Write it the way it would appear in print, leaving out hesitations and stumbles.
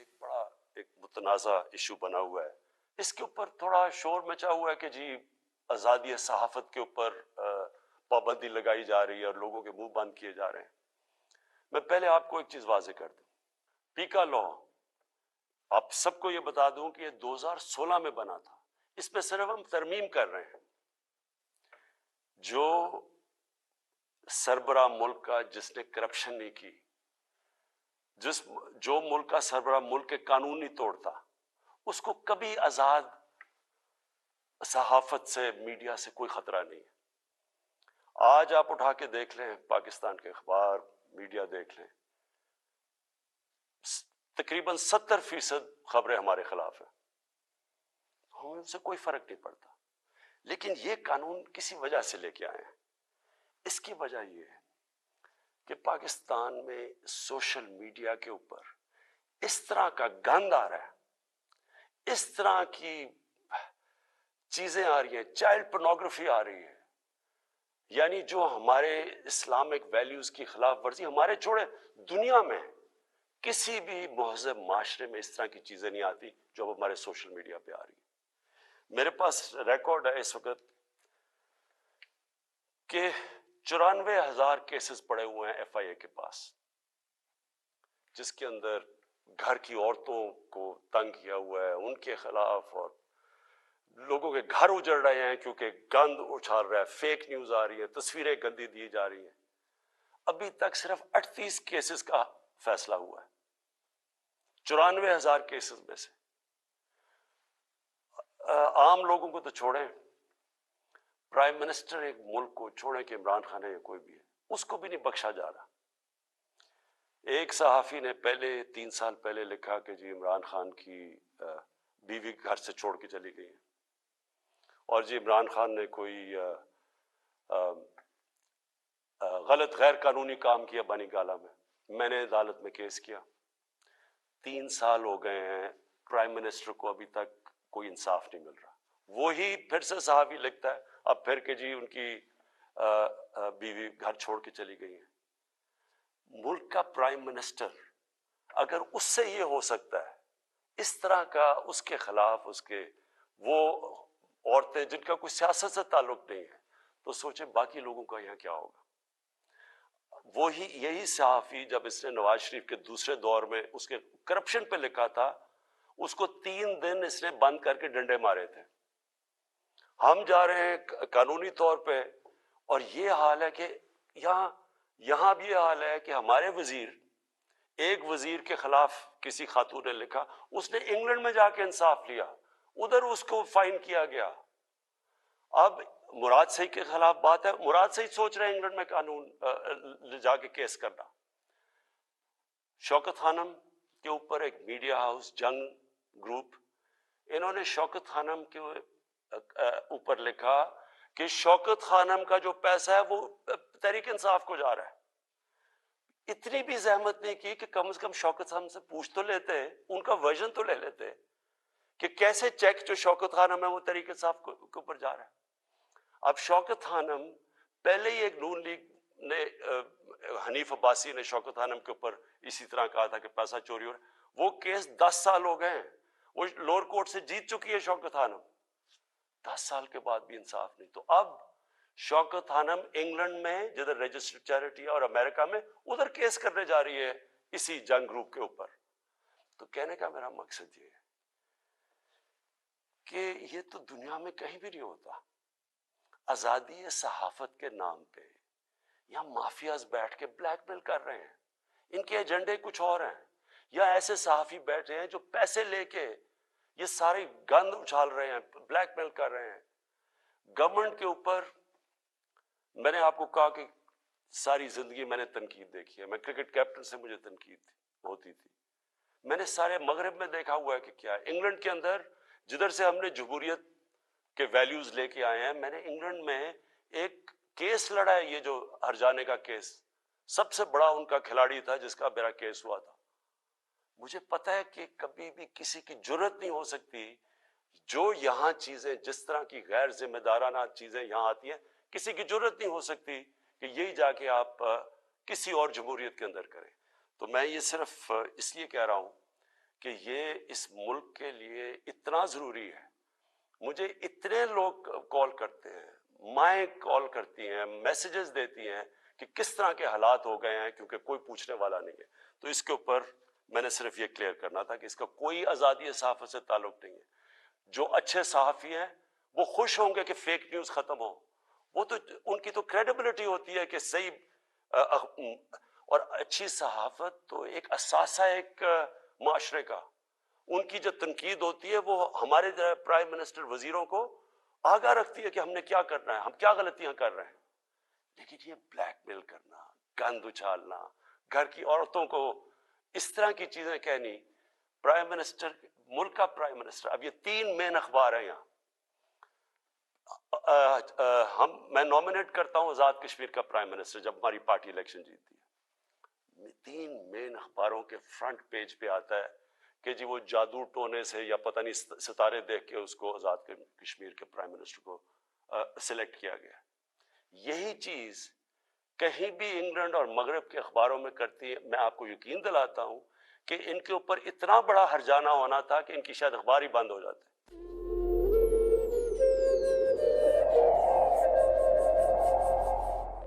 ایک بڑا ایک متنازع ایشو بنا ہوا ہے. اس کے اوپر تھوڑا شور مچا ہوا ہے کہ جی آزادی صحافت کے اوپر پابندی لگائی جا رہی ہے اور لوگوں کے منہ بند کیے جا رہے ہیں. میں پہلے آپ کو ایک چیز واضح کر دوں. پیکا لا آپ سب کو یہ بتا دوں کہ یہ 2016 میں بنا تھا. اس میں صرف ہم ترمیم کر رہے ہیں. جو سربراہ ملک کا جس نے کرپشن نہیں کی، جو ملک کا سربراہ ملک کے قانون نہیں توڑتا، اس کو کبھی آزاد صحافت سے، میڈیا سے کوئی خطرہ نہیں ہے. آج آپ اٹھا کے دیکھ لیں پاکستان کے اخبار، میڈیا دیکھ لیں، تقریباً 70% خبریں ہمارے خلاف ہیں. ہمیں ان سے کوئی فرق نہیں پڑتا. لیکن یہ قانون کسی وجہ سے لے کے آئے ہیں. اس کی وجہ یہ ہے کہ پاکستان میں سوشل میڈیا کے اوپر اس طرح کا گند آ رہا ہے، اس طرح کی چیزیں آ رہی ہیں، چائلڈ پورنوگرافی آ رہی ہے، یعنی جو ہمارے اسلامک ویلیوز کی خلاف ورزی، ہمارے چھوڑے دنیا میں کسی بھی مہذب معاشرے میں اس طرح کی چیزیں نہیں آتی جو اب ہمارے سوشل میڈیا پہ آ رہی ہیں. میرے پاس ریکارڈ ہے اس وقت کہ 94,000 کیسز پڑے ہوئے ہیں ایف آئی اے کے پاس، جس کے اندر گھر کی عورتوں کو تنگ کیا ہوا ہے، ان کے خلاف، اور لوگوں کے گھر اجڑ رہے ہیں کیونکہ گند اچھال رہا ہے، فیک نیوز آ رہی ہے، تصویریں گندی دی جا رہی ہیں. ابھی تک صرف 38 کیسز کا فیصلہ ہوا ہے 94,000 کیسز میں سے. عام لوگوں کو تو چھوڑیں، پرائم منسٹر ایک ملک کو چھوڑیں کہ عمران خان ہے یا کوئی بھی ہے، اس کو بھی نہیں بخشا جا رہا. ایک صحافی نے 3 سال پہلے لکھا کہ جی عمران خان کی بیوی گھر سے چھوڑ کے چلی گئی ہے، اور جی عمران خان نے کوئی غلط غیر قانونی کام کیا بانی گالہ میں. میں نے عدالت میں کیس کیا. 3 سال ہو گئے ہیں، پرائم منسٹر کو ابھی تک کوئی انصاف نہیں مل رہا. وہی پھر سے صحافی لکھتا ہے اب پھر کہ جی ان کی بیوی گھر چھوڑ کے چلی گئی ہے. ملک کا پرائم منسٹر اگر اس سے یہ ہو سکتا ہے، اس طرح کا اس کے خلاف وہ عورتیں جن کا کوئی سیاست سے تعلق نہیں ہے، تو سوچیں باقی لوگوں کا یہاں کیا ہوگا. یہی صحافی جب اس نے نواز شریف کے دوسرے دور میں اس کے کرپشن پہ لکھا تھا، اس کو 3 دن اس نے بند کر کے ڈنڈے مارے تھے. ہم جا رہے ہیں قانونی طور پہ، اور یہ حال ہے کہ یہاں بھی یہ حال ہے کہ ہمارے ایک وزیر کے خلاف کسی خاتون نے لکھا، اس نے انگلینڈ میں جا کے انصاف لیا، ادھر اس کو فائن کیا گیا. اب مراد صحیح کے خلاف بات ہے، مراد صحیح سوچ رہے ہیں انگلینڈ میں قانون جا کے کیس کرنا. شوکت خانم کے اوپر ایک میڈیا ہاؤس جنگ گروپ، انہوں نے شوکت خانم کے اوپر لکھا کہ شوکت خانم کا جو پیسہ ہے وہ تحریک انصاف کو جا رہا ہے. اتنی بھی زحمت نہیں کی کہ کم از کم شوکت خانم سے پوچھ تو لیتے، ان کا ورژن تو لے لیتے کہ کیسے چیک جو شوکت خانم ہے وہ تحریک انصاف کے اوپر جا رہا ہے. اب شوکت خانم پہلے ہی ایک نون لیگ نے حنیف عباسی نے شوکت خانم کے اوپر اسی طرح کہا تھا کہ پیسہ چوری ہو رہا ہے. وہ کیس 10 سال ہو گئے ہیں، وہ لوور کورٹ سے جیت چکی ہے شوکت خانم. 10 سال کے بعد بھی انصاف نہیں. تو اب شوکت خانم انگلینڈ میں جدھر رجسٹرڈ چیریٹی ہے اور امریکہ میں ادھر کیس کرنے جا رہی ہے اسی جنگ گروپ کے اوپر. تو کہنے کا میرا مقصد یہ ہے کہ یہ تو دنیا میں کہیں بھی نہیں ہوتا. آزادی صحافت کے نام پہ یا مافیاز بیٹھ کے بلیک میل کر رہے ہیں، ان کے ایجنڈے کچھ اور ہیں، یا ایسے صحافی بیٹھے ہیں جو پیسے لے کے یہ ساری گند اچھال رہے ہیں، بلیک میل کر رہے ہیں گورنمنٹ کے اوپر. میں نے آپ کو کہا کہ ساری زندگی میں نے تنقید دیکھی ہے. میں کرکٹ کیپٹن سے مجھے تنقید ہوتی تھی. میں نے سارے مغرب میں دیکھا ہوا ہے کہ کیا ہے. انگلینڈ کے اندر جدھر سے ہم نے جمہوریت کے ویلیوز لے کے آئے ہیں، میں نے انگلینڈ میں ایک کیس لڑا ہے، یہ جو ہرجانے کا کیس، سب سے بڑا ان کا کھلاڑی تھا جس کا میرا کیس ہوا تھا. مجھے پتا ہے کہ کبھی بھی کسی کی جرت نہیں ہو سکتی جو یہاں چیزیں جس طرح کی غیر ذمہ دارانہ چیزیں یہاں آتی ہیں، کسی کی جرت نہیں ہو سکتی کہ یہی جا کے آپ کسی اور جمہوریت کے اندر کریں. تو میں یہ صرف اس لیے کہہ رہا ہوں کہ یہ اس ملک کے لیے اتنا ضروری ہے. مجھے اتنے لوگ کال کرتے ہیں، مائیں کال کرتی ہیں، میسیجز دیتی ہیں کہ کس طرح کے حالات ہو گئے ہیں، کیونکہ کوئی پوچھنے والا نہیں ہے. تو اس کے اوپر میں نے صرف یہ کلیئر کرنا تھا کہ اس کا کوئی آزادی صحافت سے تعلق نہیں ہے. جو اچھے صحافی ہیں وہ خوش ہوں گے کہ فیک نیوز ختم ہو. وہ تو ان کی تو کریڈیبلٹی ہوتی ہے کہ صحیح اور اچھی صحافت تو ایک اثاثہ ایک معاشرے کا. ان کی جو تنقید ہوتی ہے وہ ہمارے پرائم منسٹر وزیروں کو آگاہ رکھتی ہے کہ ہم نے کیا کرنا ہے، ہم کیا غلطیاں کر رہے ہیں. لیکن یہ بلیک میل کرنا، گند اچھالنا، گھر کی عورتوں کو اس طرح کی چیزیں کہنی. پرائم منسٹر، ملک کا پرائم منسٹر، اب یہ 3 مین اخبار ہیں یہاں. میں نومینیٹ کرتا ہوں آزاد کشمیر کا پرائم منسٹر جب ہماری پارٹی الیکشن جیتتی ہے. 3 مین اخباروں کے فرنٹ پیج پہ آتا ہے کہ جی وہ جادو ٹونے سے یا پتہ نہیں ستارے دیکھ کے اس کو آزاد کشمیر کے پرائم منسٹر کو سلیکٹ کیا گیا. یہی چیز کہیں بھی انگلینڈ اور مغرب کے اخباروں میں کرتی ہے. میں آپ کو یقین دلاتا ہوں کہ ان کے اوپر اتنا بڑا ہرجانہ ہونا تھا کہ ان کی شاید اخبار ہی بند ہو جاتے.